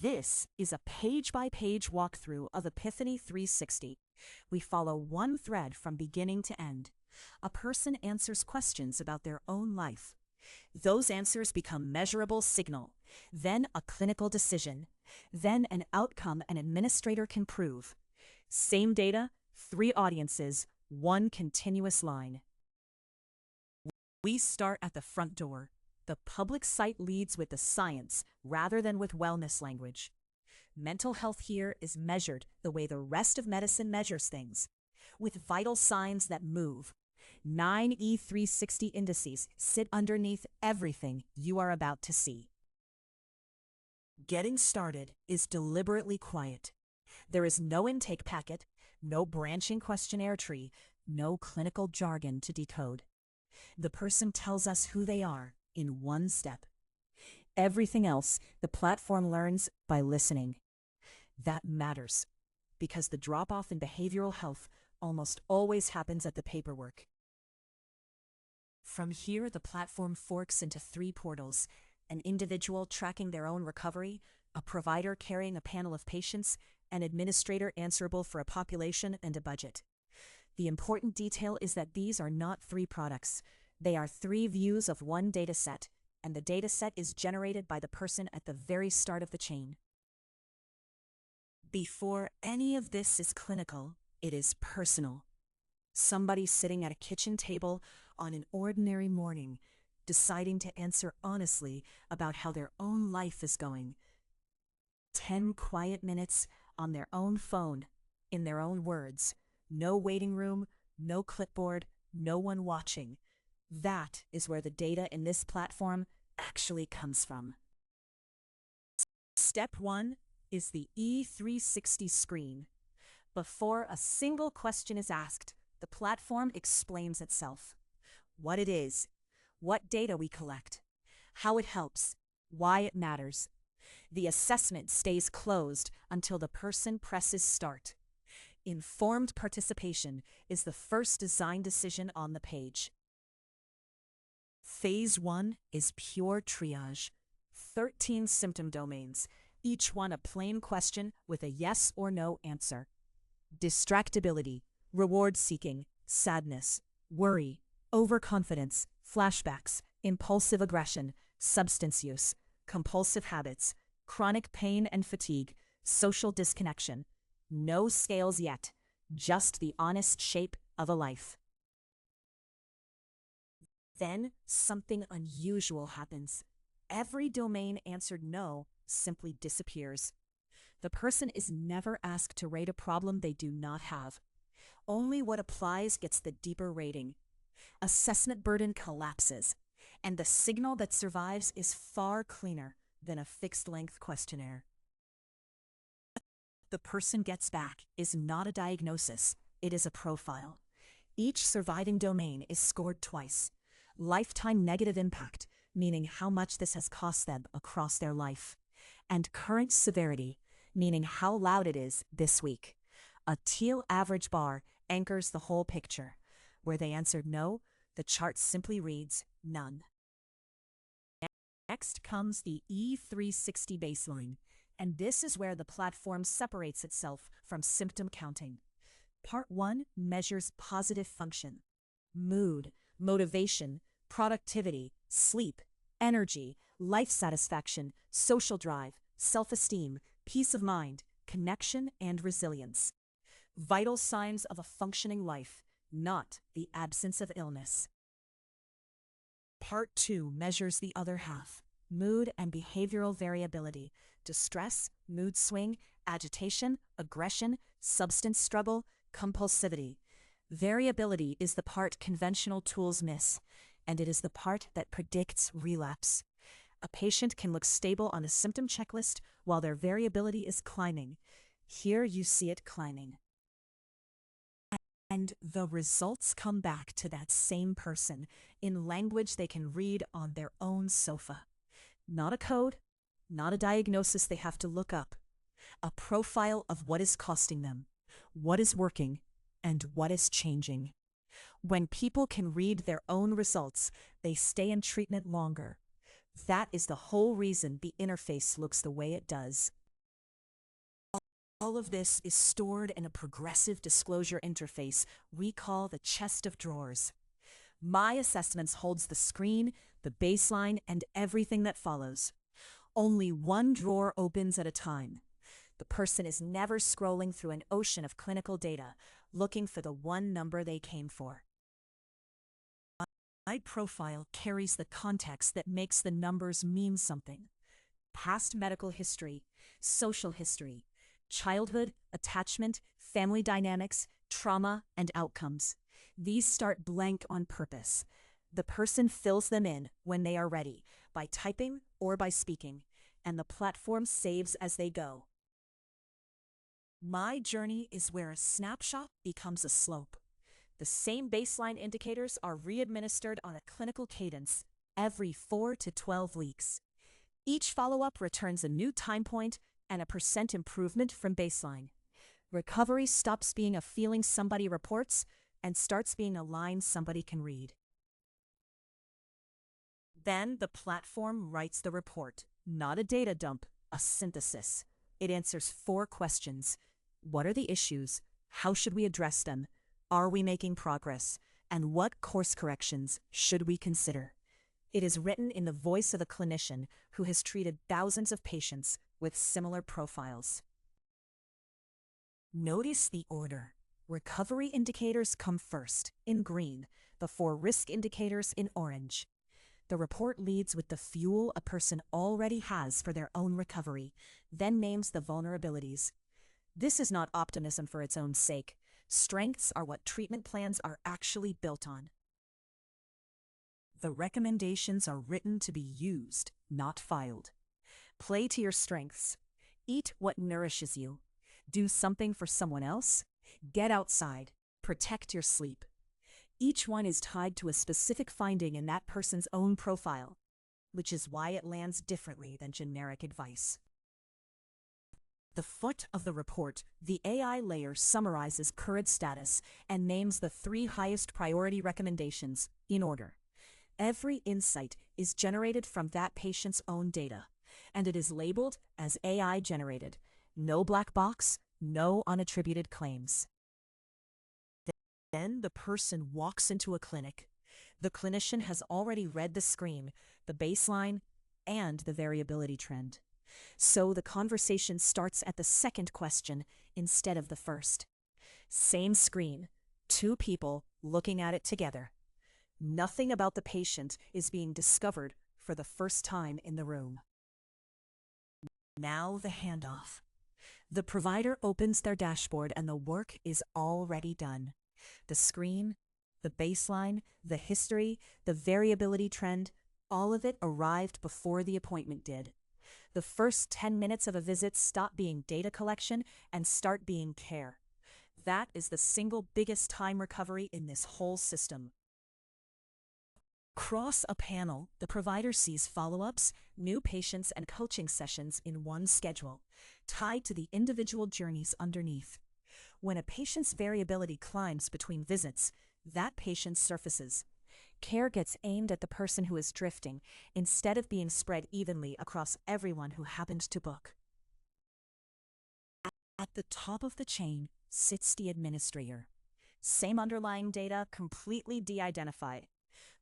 This is a page-by-page walkthrough of Epiphany360. We follow one thread from beginning to end. A person answers questions about their own life. Those answers become measurable signal, then a clinical decision, then an outcome an administrator can prove. Same data, 3 audiences, 1 continuous line. We start at the front door. The public site leads with the science rather than with wellness language. Mental health here is measured the way the rest of medicine measures things, with vital signs that move. 9 E360 indices sit underneath everything you are about to see. Getting started is deliberately quiet. There is no intake packet, no branching questionnaire tree, no clinical jargon to decode. The person tells us who they are in one step. Everything else the platform learns by listening. That matters, because the drop-off in behavioral health almost always happens at the paperwork. From here, the platform forks into 3 portals: an individual tracking their own recovery, a provider carrying a panel of patients, an administrator answerable for a population and a budget. The important detail is that these are not 3 products. They are 3 views of one dataset, and the dataset is generated by the person at the very start of the chain. Before any of this is clinical, it is personal. Somebody sitting at a kitchen table on an ordinary morning, deciding to answer honestly about how their own life is going. 10 quiet minutes on their own phone, in their own words. No waiting room, no clipboard, no one watching. That is where the data in this platform actually comes from. Step 1 is the E360 screen. Before a single question is asked, the platform explains itself. What it is, what data we collect, how it helps, why it matters. The assessment stays closed until the person presses start. Informed participation is the first design decision on the page. Phase 1 is pure triage. 13 symptom domains, each one a plain question with a yes or no answer. Distractibility, reward-seeking, sadness, worry, overconfidence, flashbacks, impulsive aggression, substance use, compulsive habits, chronic pain and fatigue, social disconnection. No scales yet, just the honest shape of a life. Then something unusual happens. Every domain answered no simply disappears. The person is never asked to rate a problem they do not have. Only what applies gets the deeper rating. Assessment burden collapses, and the signal that survives is far cleaner than a fixed-length questionnaire. The person gets back is not a diagnosis, it is a profile. Each surviving domain is scored twice. Lifetime negative impact, meaning how much this has cost them across their life, and current severity, meaning how loud it is this week. A teal average bar anchors the whole picture. Where they answered no, the chart simply reads none. Next comes the E360 baseline, and this is where the platform separates itself from symptom counting. Part 1 measures positive function: mood, motivation, productivity, sleep, energy, life satisfaction, social drive, self-esteem, peace of mind, connection, and resilience. Vital signs of a functioning life, not the absence of illness. Part 2 measures the other half: mood and behavioral variability, distress, mood swing, agitation, aggression, substance struggle, compulsivity. Variability is the part conventional tools miss, and it is the part that predicts relapse. A patient can look stable on a symptom checklist while their variability is climbing. Here you see it climbing. And the results come back to that same person in language they can read on their own sofa. Not a code, not a diagnosis they have to look up. A profile of what is costing them, what is working, and what is changing. When people can read their own results, they stay in treatment longer. That is the whole reason the interface looks the way it does. All of this is stored in a progressive disclosure interface we call the chest of drawers. My Assessments holds the screen, the baseline, and everything that follows. Only one drawer opens at a time. The person is never scrolling through an ocean of clinical data, looking for the one number they came for. My profile carries the context that makes the numbers mean something. Past medical history, social history, childhood, attachment, family dynamics, trauma, and outcomes. These start blank on purpose. The person fills them in when they are ready, by typing or by speaking, and the platform saves as they go. My journey is where a snapshot becomes a slope. The same baseline indicators are re-administered on a clinical cadence every 4 to 12 weeks. Each follow-up returns a new time point and a % improvement from baseline. Recovery stops being a feeling somebody reports and starts being a line somebody can read. Then the platform writes the report, not a data dump, a synthesis. It answers 4 questions. What are the issues? How should we address them? Are we making progress? And what course corrections should we consider? It is written in the voice of a clinician who has treated thousands of patients with similar profiles. Notice the order. Recovery indicators come first, in green, before risk indicators in orange. The report leads with the fuel a person already has for their own recovery, then names the vulnerabilities. This is not optimism for its own sake. Strengths are what treatment plans are actually built on. The recommendations are written to be used, not filed. Play to your strengths. Eat what nourishes you. Do something for someone else. Get outside. Protect your sleep. Each one is tied to a specific finding in that person's own profile, which is why it lands differently than generic advice. The foot of the report, the AI layer summarizes current status and names the 3 highest priority recommendations in order. Every insight is generated from that patient's own data, and it is labeled as AI generated. No black box, no unattributed claims. Then the person walks into a clinic. The clinician has already read the screen, the baseline, and the variability trend. So the conversation starts at the second question instead of the first. Same screen, 2 people looking at it together. Nothing about the patient is being discovered for the first time in the room. Now the handoff. The provider opens their dashboard and the work is already done. The screen, the baseline, the history, the variability trend, all of it arrived before the appointment did. The first 10 minutes of a visit stop being data collection and start being care. That is the single biggest time recovery in this whole system. Across a panel, the provider sees follow-ups, new patients, and coaching sessions in one schedule, tied to the individual journeys underneath. When a patient's variability climbs between visits, that patient surfaces. Care gets aimed at the person who is drifting, instead of being spread evenly across everyone who happens to book. At the top of the chain sits the administrator. Same underlying data, completely de-identified.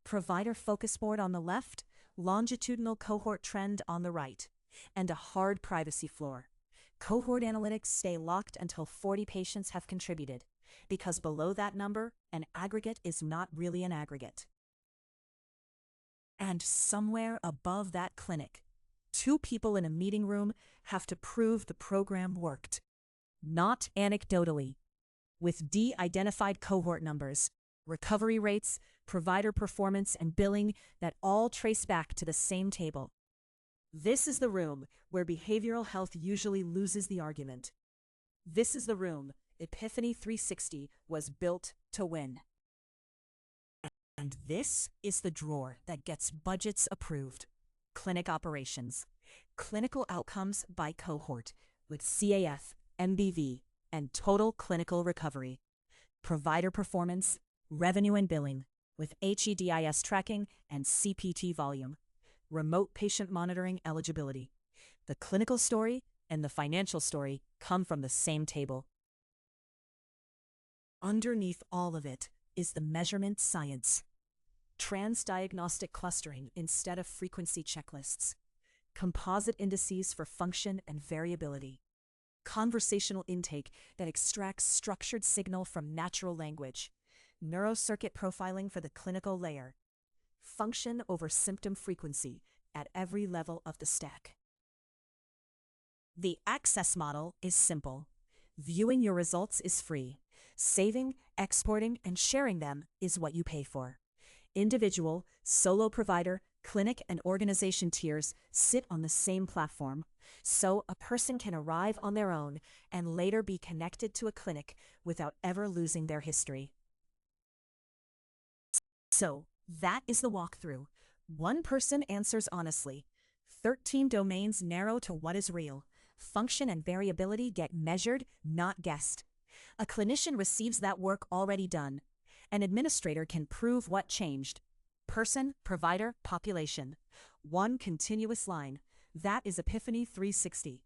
Provider focus board on the left, longitudinal cohort trend on the right, and a hard privacy floor. Cohort analytics stay locked until 40 patients have contributed, because below that number, an aggregate is not really an aggregate. And somewhere above that clinic, 2 people in a meeting room have to prove the program worked. Not anecdotally, with de-identified cohort numbers, recovery rates, provider performance, and billing that all trace back to the same table. This is the room where behavioral health usually loses the argument. This is the room Epiphany360 was built to win. And this is the drawer that gets budgets approved. Clinic operations. Clinical outcomes by cohort with CAF, MBV, and total clinical recovery. Provider performance, revenue and billing, with HEDIS tracking and CPT volume. Remote patient monitoring eligibility. The clinical story, and the financial story come from the same table. Underneath all of it is the measurement science. Transdiagnostic clustering instead of frequency checklists. Composite indices for function and variability. Conversational intake that extracts structured signal from natural language. Neurocircuit profiling for the clinical layer. Function over symptom frequency at every level of the stack. The access model is simple. Viewing your results is free. Saving, exporting, and sharing them is what you pay for. Individual, solo provider, clinic, and organization tiers sit on the same platform, so a person can arrive on their own and later be connected to a clinic without ever losing their history. So, that is the walkthrough. One person answers honestly. 13 domains narrow to what is real. Function and variability get measured, not guessed. A clinician receives that work already done. An administrator can prove what changed. Person, provider, population. One continuous line. That is Epiphany 360.